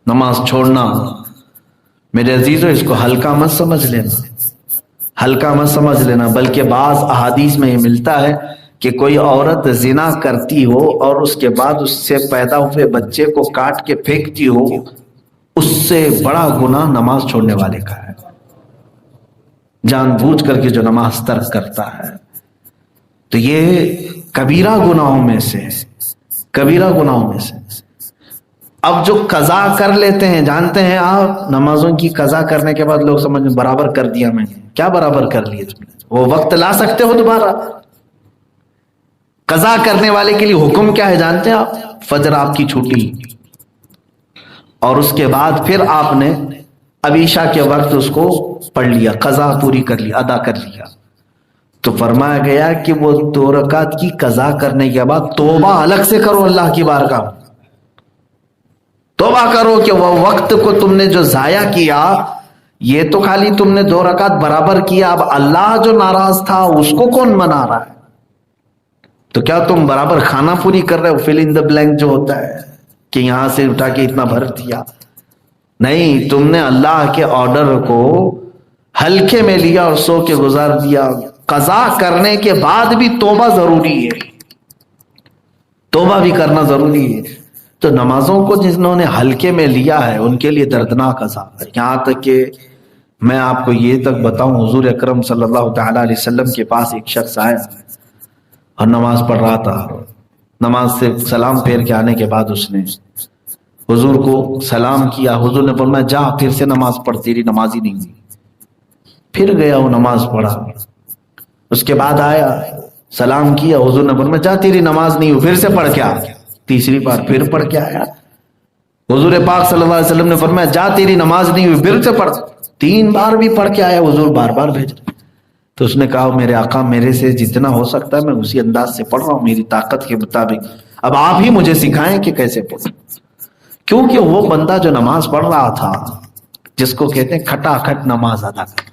نماز چھوڑنا میرے عزیزو اس کو ہلکا مت سمجھ لینا، ہلکا مت سمجھ لینا، بلکہ بعض احادیث میں یہ ملتا ہے کہ کوئی عورت زنا کرتی ہو اور اس کے بعد اس سے پیدا ہوئے بچے کو کاٹ کے پھینکتی ہو، اس سے بڑا گناہ نماز چھوڑنے والے کا ہے، جان بوجھ کر کے جو نماز ترک کرتا ہے۔ تو یہ کبیرہ گناہوں میں سے، کبیرہ گناہوں میں سے۔ اب جو قضا کر لیتے ہیں، جانتے ہیں آپ نمازوں کی قضا کرنے کے بعد لوگ سمجھ برابر کر دیا میں نے، کیا برابر کر لیے تم نے؟ وہ وقت لا سکتے ہو دوبارہ؟ قضا کرنے والے کے لیے حکم کیا ہے جانتے ہیں آپ؟ فجر آپ کی چھوٹی اور اس کے بعد پھر آپ نے اب عشاء کے وقت اس کو پڑھ لیا، قضا پوری کر لی، ادا کر لیا، تو فرمایا گیا کہ وہ 2 رکعت کی قضا کرنے کے بعد توبہ الگ سے کرو اللہ کی بارگاہ، توبہ کرو کہ وہ وقت کو تم نے جو ضائع کیا، یہ تو خالی تم نے 2 رکعت برابر کیا، اب اللہ جو ناراض تھا اس کو کون منا رہا ہے؟ تو کیا تم برابر کھانا پوری کر رہے ہو؟ فل ان دا بلینک جو ہوتا ہے کہ یہاں سے اٹھا کے اتنا بھر دیا، نہیں، تم نے اللہ کے آرڈر کو ہلکے میں لیا اور سو کے گزار دیا۔ قضا کرنے کے بعد بھی توبہ ضروری ہے، توبہ بھی کرنا ضروری ہے۔ تو نمازوں کو جنہوں نے ہلکے میں لیا ہے ان کے لیے دردناک عذاب ہے، یہاں تک کہ میں آپ کو یہ تک بتاؤں، حضور اکرم صلی اللہ تعالی علیہ وسلم کے پاس ایک شخص آیا اور نماز پڑھ رہا تھا، نماز سے سلام پھیر کے آنے کے بعد اس نے حضور کو سلام کیا، حضور نے فرمایا جا پھر سے نماز پڑھ، تیری نماز ہی نہیں ہوئی۔ پھر گیا وہ نماز پڑھا، اس کے بعد آیا سلام کیا، حضور نے فرمایا جا تیری نماز نہیں ہوئی، پھر سے پڑھ کے آ۔ تیسری بار پھر پڑھ کے آیا، حضور پاک صلی اللہ علیہ وسلم نے فرمایا جا تیری نماز نہیں ہوئی، پھر سے پڑھ۔ 3 بار بھی پڑھ کے آیا، حضور بار بار بھیج رہے۔ تو اس نے کہا میرے آقا میرے سے جتنا ہو سکتا ہے میں اسی انداز سے پڑھ رہا ہوں، میری طاقت کے مطابق، اب آپ ہی مجھے سکھائیں کہ کیسے پڑھوں۔ کیونکہ وہ بندہ جو نماز پڑھ رہا تھا، جس کو کہتے ہیں کھٹا کھٹ نماز ادا کرنا،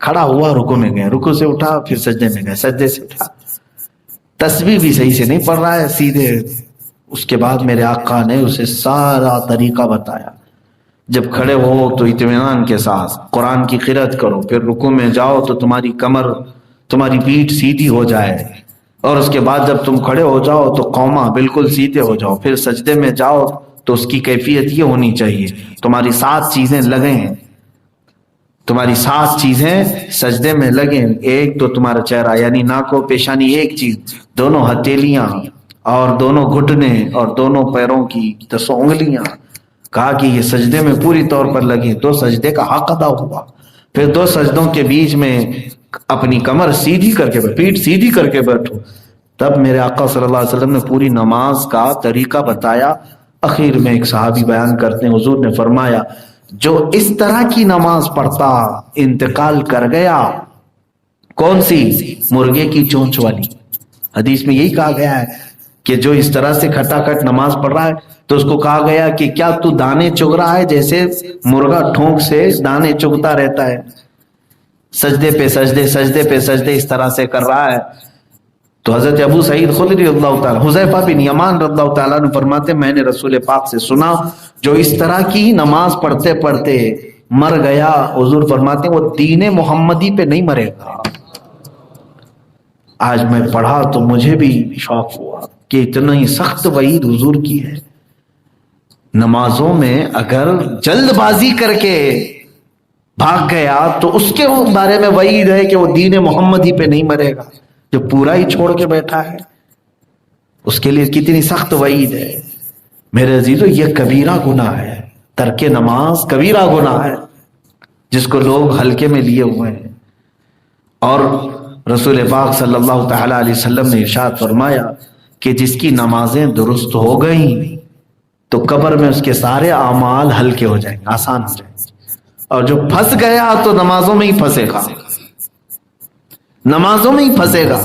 کھڑا ہوا رکوع میں گیا، رکوع سے اٹھا پھر سجدے میں گیا، سجدے سے اٹھا، تسبیح بھی صحیح سے نہیں پڑھ رہا ہے سیدھے۔ اس کے بعد میرے آقا نے اسے سارا طریقہ بتایا، جب کھڑے ہو تو اطمینان کے ساتھ قرآن کی قرأت کرو، پھر رکوع میں جاؤ تو تمہاری کمر، تمہاری پیٹھ سیدھی ہو جائے، اور اس کے بعد جب تم کھڑے ہو جاؤ تو قومہ بالکل سیدھے ہو جاؤ، پھر سجدے میں جاؤ تو اس کی کیفیت یہ ہونی چاہیے تمہاری 7 چیزیں لگیں، تمہاری 7 چیزیں سجدے میں لگیں۔ ایک تو تمہارا چہرہ یعنی ناک و پیشانی ایک چیز، دونوں ہتھیلیاں اور دونوں گھٹنے اور دونوں پیروں کی 10 انگلیاں، کہا کہ یہ سجدے میں پوری طور پر لگے، 2 سجدے کا حق ادا ہوا۔ پھر 2 سجدوں کے بیچ میں اپنی کمر سیدھی کر کے، پیٹھ سیدھی کر کے بیٹھو۔ تب میرے آقا صلی اللہ علیہ وسلم نے پوری نماز کا طریقہ بتایا۔ اخیر میں ایک صحابی بیان کرتے ہیں، حضور نے فرمایا جو اس طرح کی نماز پڑھتا انتقال کر گیا، کون سی؟ مرغے کی چونچ والی۔ حدیث میں یہی کہا گیا ہے کہ جو اس طرح سے کھٹا کھٹ نماز پڑھ رہا ہے تو اس کو کہا گیا کہ کیا تو دانے چگ رہا ہے جیسے مرغا ٹھونک سے دانے چگتا رہتا ہے، سجدے پہ سجدے سجدے پہ سجدے اس طرح سے کر رہا ہے۔ تو حضرت ابو سعید خدری رضی اللہ تعالیٰ، حذیفہ بن یمان رضی اللہ تعالیٰ نے فرماتے میں نے رسول پاک سے سنا جو اس طرح کی نماز پڑھتے پڑھتے مر گیا، حضور فرماتے وہ دین محمدی پہ نہیں مرے گا۔ آج میں پڑھا تو مجھے بھی شوق ہوا کہ اتنا ہی سخت وعید حضور کی ہے۔ نمازوں میں اگر جلد بازی کر کے بھاگ گیا تو اس کے بارے میں وعید ہے کہ وہ دین محمدی پہ نہیں مرے گا۔ جو پورا ہی چھوڑ کے بیٹھا ہے اس کے لیے کتنی سخت وعید ہے۔ میرے عزیزو یہ کبیرہ گناہ ہے، ترک نماز کبیرہ گناہ ہے جس کو لوگ ہلکے میں لیے ہوئے ہیں۔ اور رسول پاک صلی اللہ تعالی علیہ وسلم نے ارشاد فرمایا کہ جس کی نمازیں درست ہو گئیں تو قبر میں اس کے سارے اعمال ہلکے ہو جائیں گے، آسان ہو جائیں گے، اور جو پھنس گیا تو نمازوں میں ہی پھنسے گا، نمازوں میں ہی پھنسے گا۔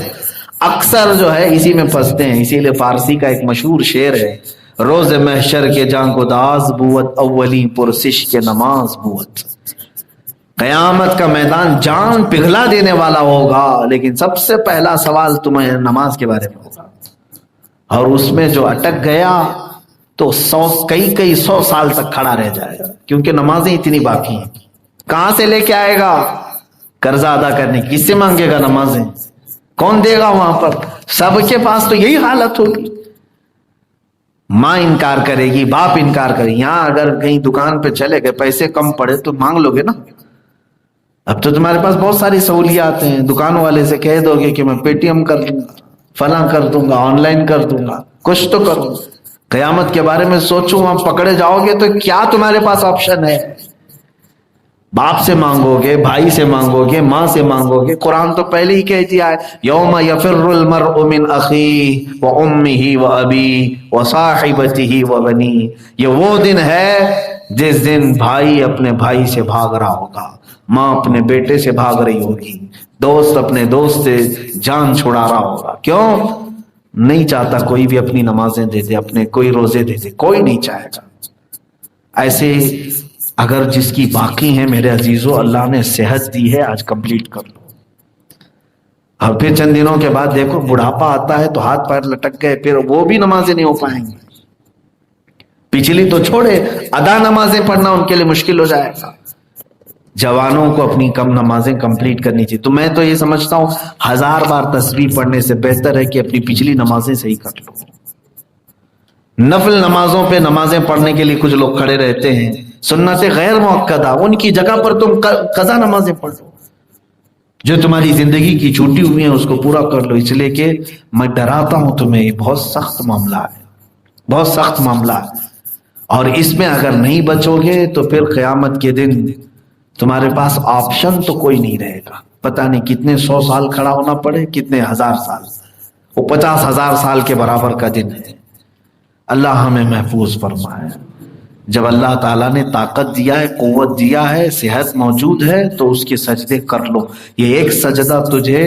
اکثر جو ہے اسی میں پھنستے ہیں، اسی لیے فارسی کا ایک مشہور شعر ہے، روز محشر کے جان گداز بوت اولی پرسش کے نماز بوت۔ قیامت کا میدان جان پگھلا دینے والا ہوگا، لیکن سب سے پہلا سوال تمہیں نماز کے بارے میں ہوگا، اور اس میں جو اٹک گیا تو کئی سو سال تک کھڑا رہ جائے گا، کیونکہ نمازیں اتنی باقی ہیں. کہاں سے لے کے آئے گا قرضہ ادا کرنے؟ کس سے مانگے گا نمازیں؟ کون دے گا وہاں پر؟ سب کے پاس تو یہی حالت ہوگی. ماں انکار کرے گی، باپ انکار کرے گی. یہاں اگر کہیں دکان پہ چلے گئے، پیسے کم پڑے تو مانگ لو گے نا. اب تو تمہارے پاس بہت ساری سہولیات ہیں. دکان والے سے کہہ دو گے کہ میں پے ٹی ایم کر دوں گا، فلاں کر دوں گا، آن لائن کر دوں گا، کچھ تو کروں. قیامت کے بارے میں سوچو، وہاں پکڑے جاؤ گے تو کیا تمہارے پاس آپشن ہے؟ باپ سے مانگو گے، بھائی سے مانگو گے، ماں سے مانگو گے. قرآن تو پہلے ہی کہہ دیا ہے، یوم یفر المرء من اخیہ وامہ وابیہ وصاحبتہ وبنیہ. یہ وہ دن ہے جس دن بھائی اپنے بھائی سے بھاگ رہا ہوگا، ماں اپنے بیٹے سے بھاگ رہی ہوگی، دوست اپنے دوست سے جان چھڑا رہا ہوگا. کیوں؟ نہیں چاہتا کوئی بھی اپنی نمازیں دے دے، اپنے کوئی روزے دے دے، کوئی نہیں چاہے گا. ایسے اگر جس کی باقی ہیں میرے عزیزو، اللہ نے صحت دی ہے، آج کمپلیٹ کر لو. اور پھر چند دنوں کے بعد دیکھو بڑھاپا آتا ہے تو ہاتھ پیر لٹک گئے، پھر وہ بھی نمازیں نہیں ہو پائیں گی. پچھلی تو چھوڑے، ادا نمازیں پڑھنا ان کے لیے مشکل ہو جائے گا. جوانوں کو اپنی کم نمازیں کمپلیٹ کرنی چاہیے. تو میں تو یہ سمجھتا ہوں 1000 بار تسبیح پڑھنے سے بہتر ہے کہ اپنی پچھلی نمازیں صحیح کر لو. نفل نمازوں پہ نمازیں پڑھنے کے لیے کچھ لوگ کھڑے رہتے ہیں، سنت غیر مؤکدہ، ان کی جگہ پر تم قضا نمازیں پڑھ لو. جو تمہاری زندگی کی چھوٹی ہوئی ہیں اس کو پورا کر لو. اس لیے کہ میں ڈراتا ہوں تمہیں، یہ بہت سخت معاملہ ہے، بہت سخت معاملہ ہے. اور اس میں اگر نہیں بچو گے تو پھر قیامت کے دن تمہارے پاس آپشن تو کوئی نہیں رہے گا. پتہ نہیں کتنے 100 سال کھڑا ہونا پڑے، کتنے 1000 سال، وہ 50,000 سال کے برابر کا دن ہے. اللہ ہمیں محفوظ فرمائے. جب اللہ تعالیٰ نے طاقت دیا ہے، قوت دیا ہے، صحت موجود ہے، تو اس کے سجدے کر لو. یہ ایک سجدہ تجھے،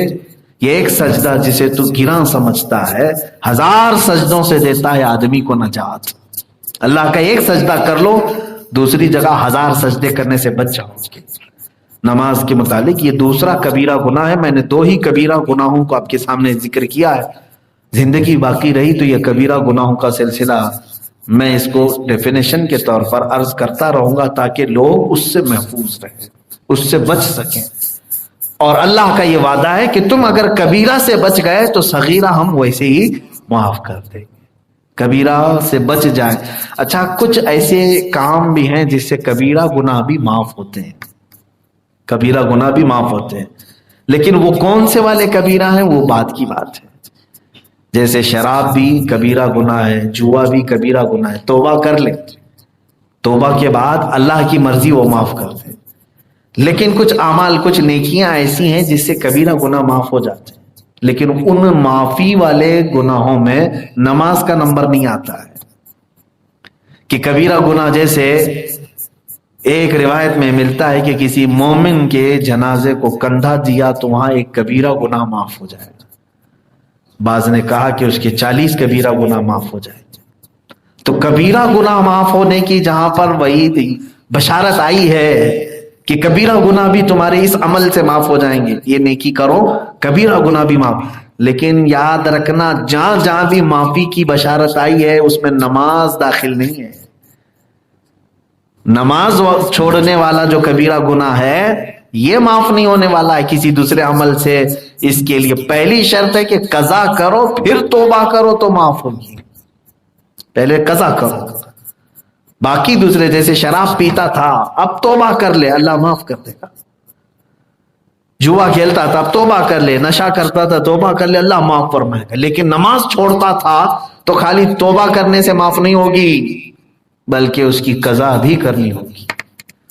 یہ ایک سجدہ جسے تو گراں سمجھتا ہے، 1000 سجدوں سے دیتا ہے آدمی کو نجات. اللہ کا ایک سجدہ کر لو، دوسری جگہ 1000 سجدے کرنے سے بچ جاؤ. نماز کے متعلق یہ دوسرا کبیرہ گناہ ہے. میں نے 2 ہی کبیرہ گناہوں کو آپ کے سامنے ذکر کیا ہے. زندگی باقی رہی تو یہ کبیرہ گناہوں کا سلسلہ میں اس کو ڈیفینیشن کے طور پر عرض کرتا رہوں گا تاکہ لوگ اس سے محفوظ رہیں، اس سے بچ سکیں. اور اللہ کا یہ وعدہ ہے کہ تم اگر کبیرہ سے بچ گئے تو صغیرہ ہم ویسے ہی معاف کر دیں گے. کبیرہ سے بچ جائیں. اچھا، کچھ ایسے کام بھی ہیں جس سے کبیرہ گناہ بھی معاف ہوتے ہیں، کبیرہ گناہ بھی معاف ہوتے ہیں، لیکن وہ کون سے والے کبیرہ ہیں وہ بعد کی بات ہے. جیسے شراب بھی کبیرہ گناہ ہے، جوا بھی کبیرہ گناہ ہے. توبہ کر لیں، توبہ کے بعد اللہ کی مرضی وہ معاف کر دے. لیکن کچھ اعمال، کچھ نیکیاں ایسی ہیں جس سے کبیرہ گناہ معاف ہو جاتے ہیں، لیکن ان معافی والے گناہوں میں نماز کا نمبر نہیں آتا ہے. کہ کبیرہ گناہ جیسے ایک روایت میں ملتا ہے کہ کسی مومن کے جنازے کو کندھا دیا تو وہاں ایک کبیرہ گناہ معاف ہو جائے گا. بعض نے کہا کہ اس کے 40 کبیرہ گناہ معاف ہو جائے گا. تو کبیرہ گناہ معاف ہونے کی جہاں پر وعید بشارت آئی ہے کہ کبیرہ گناہ بھی تمہارے اس عمل سے معاف ہو جائیں گے، یہ نیکی کرو کبیرہ گناہ بھی معاف. لیکن یاد رکھنا جہاں جہاں بھی معافی کی بشارت آئی ہے اس میں نماز داخل نہیں ہے. نماز چھوڑنے والا جو کبیرہ گناہ ہے یہ معاف نہیں ہونے والا ہے کسی دوسرے عمل سے. اس کے لیے پہلی شرط ہے کہ قضا کرو پھر توبہ کرو تو معاف ہوگی. پہلے قضا کرو، باقی دوسرے جیسے شراب پیتا تھا اب توبہ کر لے، اللہ معاف کر دے گا. جوا کھیلتا تھا اب توبہ کر لے، نشہ کرتا تھا توبہ کر لے، اللہ معاف فرمائے گا. لیکن نماز چھوڑتا تھا تو خالی توبہ کرنے سے معاف نہیں ہوگی بلکہ اس کی قضا بھی کرنی ہوگی.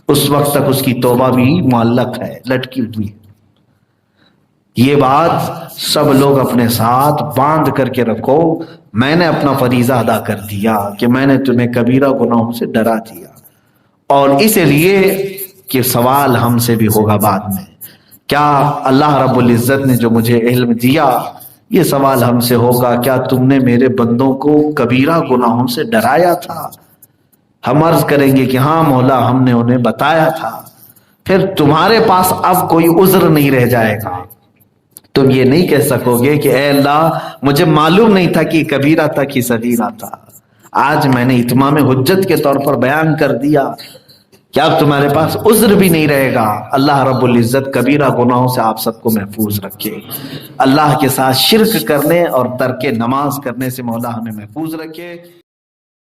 اس وقت تک اس کی توبہ بھی معلق ہے، لٹکی ہوئی. یہ بات سب لوگ اپنے ساتھ باندھ کر کے رکھو. میں نے اپنا فریضہ ادا کر دیا کہ میں نے تمہیں کبیرہ گناہوں سے ڈرا دیا، اور اس لیے کہ سوال ہم سے بھی ہوگا بعد میں. کیا اللہ رب العزت نے جو مجھے علم دیا، یہ سوال ہم سے ہوگا، کیا تم نے میرے بندوں کو کبیرہ گناہوں سے ڈرایا تھا؟ ہم عرض کریں گے کہ ہاں مولا، ہم نے انہیں بتایا تھا. پھر تمہارے پاس اب کوئی عذر نہیں رہ جائے گا. تم یہ نہیں کہہ سکو گے کہ اے اللہ مجھے معلوم نہیں تھا کہ کبیرہ تھا کہ صغیرہ تھا. آج میں نے اتمام حجت کے طور پر بیان کر دیا کہ اب تمہارے پاس عذر بھی نہیں رہے گا۔ اللہ رب العزت کبیرہ گناہوں سے آپ سب کو محفوظ رکھے، اللہ کے ساتھ شرک کرنے اور ترک نماز کرنے سے مولا ہمیں محفوظ رکھے۔